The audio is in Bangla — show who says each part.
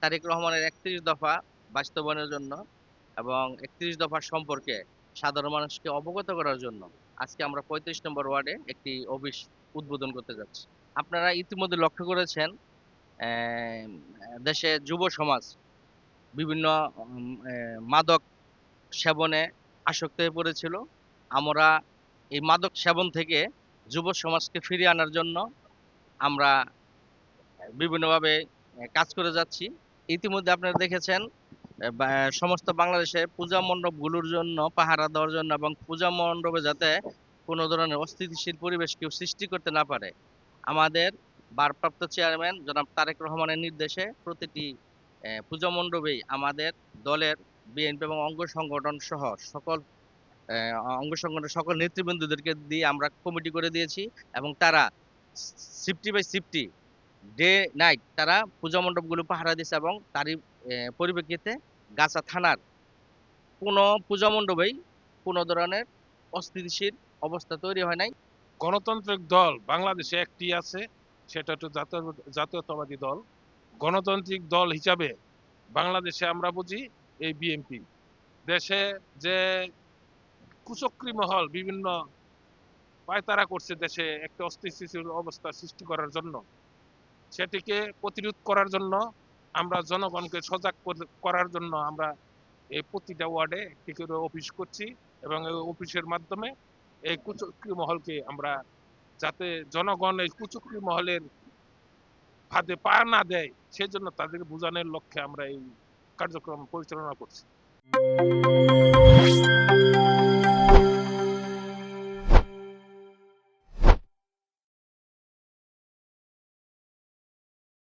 Speaker 1: তারেক রহমানের ৩১ দফা বাস্তবায়নের জন্য এবং ৩১ দফা সম্পর্কে সাধারণ মানুষকে অবগত করার জন্য আজকে আমরা ৩৫ নম্বর ওয়ার্ডে একটি অফিস উদ্বোধন করতে যাচ্ছি। আপনারা ইতিমধ্যে লক্ষ্য করেছেন আহ, দেশে যুব সমাজ বিভিন্ন মাদক সেবনে আসক্ত হয়ে পড়েছিল। আমরা এই মাদক সেবন থেকে যুব সমাজকে ফিরিয়ে আনার জন্য আমরা বিভিন্নভাবে কাজ করে যাচ্ছি। ইতিমধ্যে আপনারা দেখেছেন সমস্ত বাংলাদেশে পূজা মণ্ডপগুলোর জন্য পাহারা দেওয়ার জন্য এবং পূজা মণ্ডপে যাতে কোনো ধরনের অস্থিতিশীল পরিবেশ কেউ সৃষ্টি করতে না পারে, আমাদের ভারপ্রাপ্ত চেয়ারম্যান জনাব তারেক রহমানের নির্দেশে প্রতিটি পূজা মণ্ডপেই আমাদের দলের বিএনপি এবং অঙ্গ সংগঠন সহ সকল অঙ্গ সংগঠনের সকল নেতৃবৃন্দদেরকে দিয়ে আমরা কমিটি করে দিয়েছি এবং তারা সিফটি বাই সিফটি ডে নাইট তারা পূজা মণ্ডপগুলো পাহারা দিচ্ছে এবং তারই পরিপ্রেক্ষিতে গাছা থানার কোনো পূজা মণ্ডপেই কোনো ধরনের অস্থিতিশীল অবস্থা তৈরি হয় নাই।
Speaker 2: গণতান্ত্রিক দল বাংলাদেশে একটি আছে, সেটা হচ্ছে জাতীয়তাবাদী দল। গণতান্ত্রিক দল হিসাবে বাংলাদেশে আমরা বুঝি এই বিএনপি। দেশে যে কুচক্রী মহল বিভিন্ন পায়তারা করছে দেশে একটা অস্থিতিশীল অবস্থা সৃষ্টি করার জন্য, সেটিকে প্রতিরোধ করার জন্য আমরা জনগণকে সজাগ করার জন্য আমরা এই প্রতিটা ওয়ার্ডে একটি করে অফিস করছি এবং এই অফিসের মাধ্যমে এই কুচক্রী মহলকে আমরা, যাতে জনগণ এই কুচক্রী মহলের ফাঁদে পা না দেয়, সেজন্য তাদেরকে বোঝানোর লক্ষ্যে আমরা এই কার্যক্রম পরিচালনা করছি।